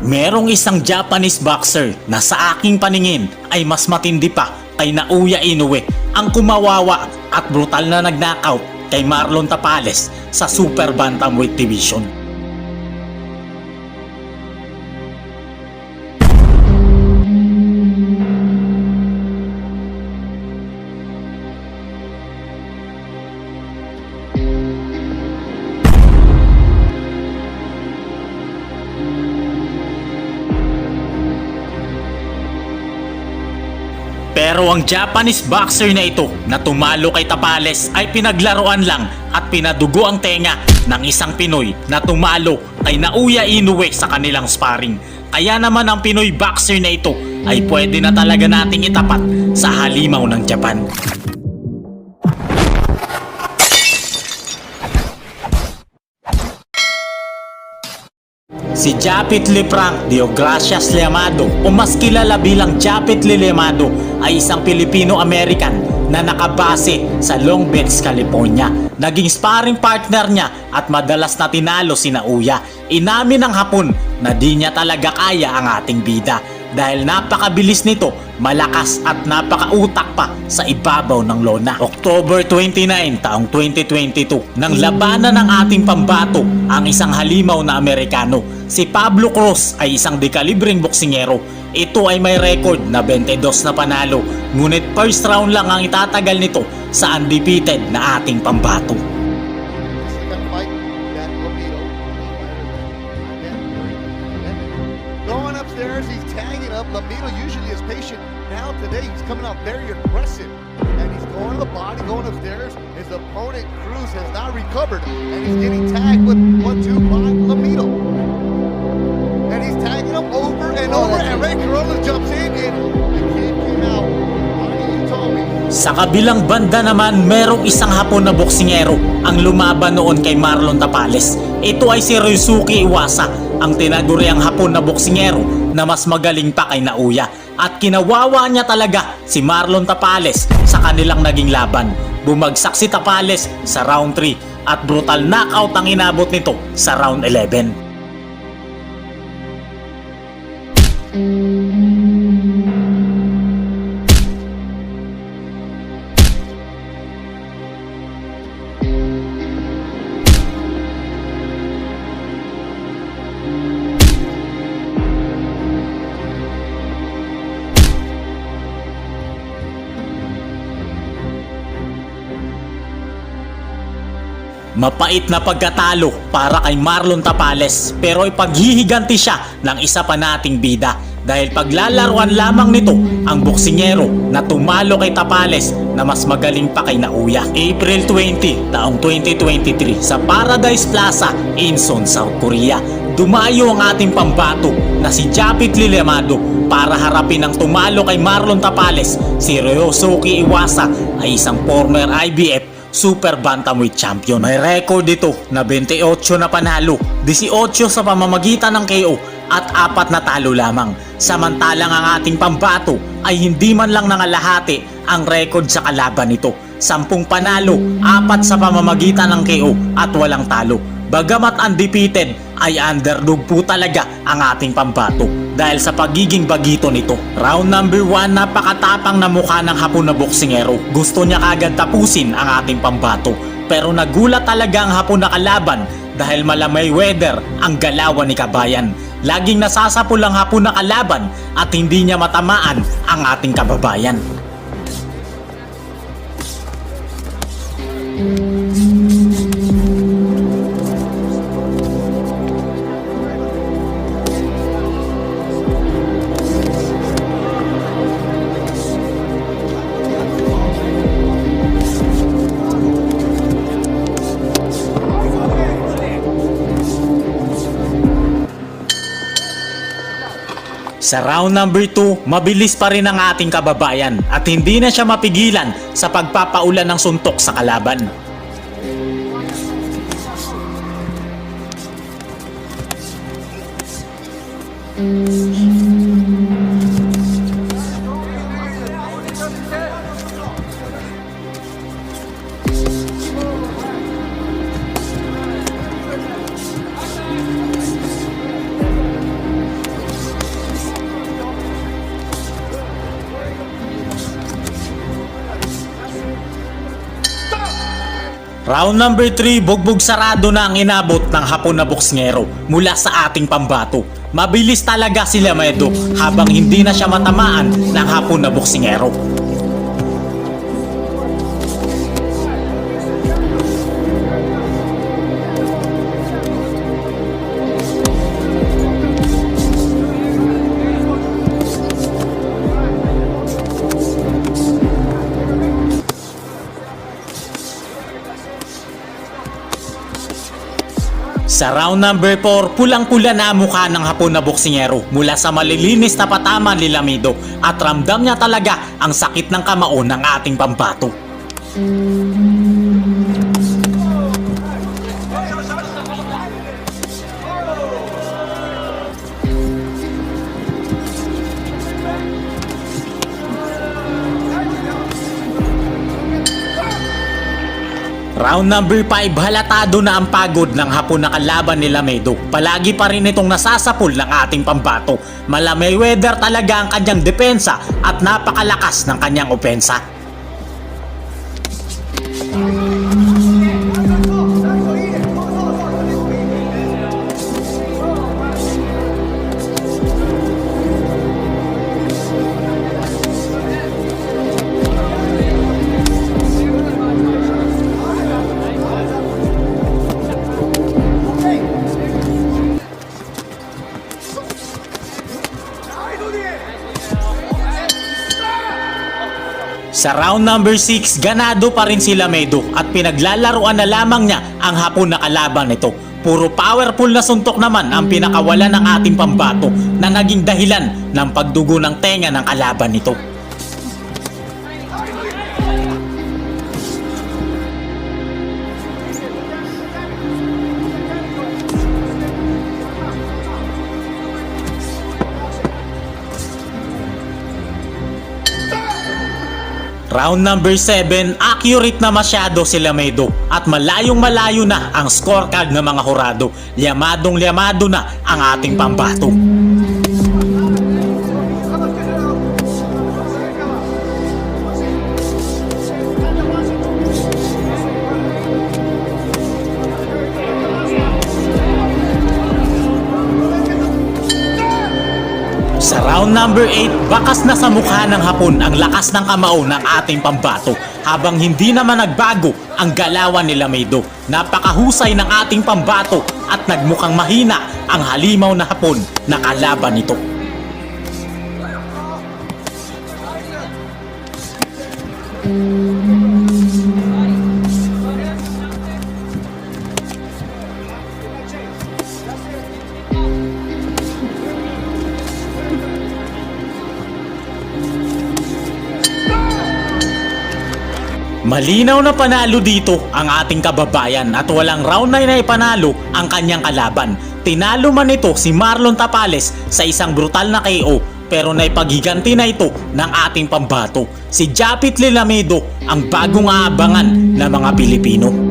Merong isang Japanese boxer na sa aking paningin ay mas matindi pa kay Naoya Inoue ang kumawawa at brutal na nag-knockout kay Marlon Tapales sa Super Bantamweight Division. Pero ang Japanese boxer na ito na tumalo kay Tapales ay pinaglaruan lang at pinadugo ang tenga ng isang Pinoy na tumalo kay Naoya Inoue sa kanilang sparring. Kaya naman ang Pinoy boxer na ito ay pwede na talaga nating itapat sa halimaw ng Japan. Si Japit Lefranc Deogracias Llamado o mas kilala bilang Japit Llamado ay isang Pilipino-American na nakabase sa Long Beach, California. Naging sparring partner niya at madalas na tinalo si Naoya. Inamin ng Hapon na di niya talaga kaya ang ating bida dahil napakabilis nito, malakas at napakautak pa sa ibabaw ng lona. October 29 taong 2022 nang labanan ng ating pambato ang isang halimaw na Amerikano. Si Pablo Cruz ay isang dekalibreng boksingero. Ito ay may record na 22 na panalo, ngunit first round lang ang itatagal nito sa undefeated na ating pambato. Going upstairs, he's tagging up. Lamito usually is patient. Now today he's coming out very aggressive. And he's going to the body, going upstairs. His opponent, Cruz, has not recovered. And he's getting tagged with 1-2 by Lamito. And he's tagging him over and over. And Ray Corona jumps in and the kid came out. You told me. Sa kabilang banda naman, merong isang Hapon na boksingero ang lumaban noon kay Marlon Tapales. Ito ay si Ryosuke Iwasa, ang tinaguriang Hapon na boksingero na mas magaling pa kay Naoya. At kinawawa niya talaga si Marlon Tapales sa kanilang naging laban. Bumagsak si Tapales sa round 3 at brutal knockout ang inabot nito sa round 11. Mapait na pagkatalo para kay Marlon Tapales, pero ipaghihiganti siya ng isa pa nating bida dahil paglalaruan lamang nito ang boksingero na tumalo kay Tapales na mas magaling pa kay Naoya. April 20 taong 2023 sa Paradise Plaza, Incheon, South Korea. Dumayo ang ating pambato na si Japit Llamado para harapin ang tumalo kay Marlon Tapales. Si Ryosuke Iwasa ay isang former IBF Super Bantamweight Champion. May record ito na 28 na panalo, 18 sa pamamagitan ng KO at 4 na talo lamang. Samantalang ang ating pambato ay hindi man lang nangalahati ang record sa kalaban nito. 10 panalo, 4 sa pamamagitan ng KO at walang talo. Bagamat undefeated ay underdog po talaga ang ating pambato dahil sa pagiging bagito nito. Round number 1, napakatapang na mukha ng Hapon na boksingero. Gusto niya kagad tapusin ang ating pambato. Pero nagulat talaga ang Hapon na kalaban dahil malamay weather ang galawan ni Kabayan. Laging nasasapul ang Hapon na kalaban at hindi niya matamaan ang ating kababayan. Sa round number 2, mabilis pa rin ang ating kababayan at hindi na siya mapigilan sa pagpapaulan ng suntok sa kalaban. Round number 3, bugbog sarado na ang inabot ng Hapon na boksingero mula sa ating pambato. Mabilis talaga si Lamedo habang hindi na siya matamaan ng Hapon na boksingero. Sa round number 4, pulang-pula na ang mukha ng Hapon na boksingero mula sa malilinis na patama ni Lamedo at ramdam niya talaga ang sakit ng kamao ng ating pambato. Round number 5, halatado na ang pagod ng Hapon na kalaban ni Lamedo. Palagi pa rin itong nasasapul ng ating pambato. Malamay weather talaga ang kanyang depensa at napakalakas ng kanyang opensa. Sa round number 6, ganado pa rin si Lamedo at pinaglalaruan na lamang niya ang Hapon na kalaban nito. Puro powerful na suntok naman ang pinakawala ng ating pambato na naging dahilan ng pagdugo ng tenga ng kalaban nito. Round number 7, accurate na masyado si Lamedo at malayong-malayo na ang scorecard ng mga hurado. Liyamadong-liyamado na ang ating pambato. Sa round number 8, bakas na sa mukha ng Hapon ang lakas ng kamao ng ating pambato habang hindi naman nagbago ang galawan ni Lamedo. Napakahusay ng ating pambato at nagmukhang mahina ang halimaw na Hapon na kalaban nito. Malinaw na panalo dito ang ating kababayan at walang round 9 na ipanalo ang kanyang kalaban. Tinalo man ito si Marlon Tapales sa isang brutal na KO pero naipaghiganti na ito ng ating pambato. Si Japit Lamedo ang bagong aabangan ng mga Pilipino.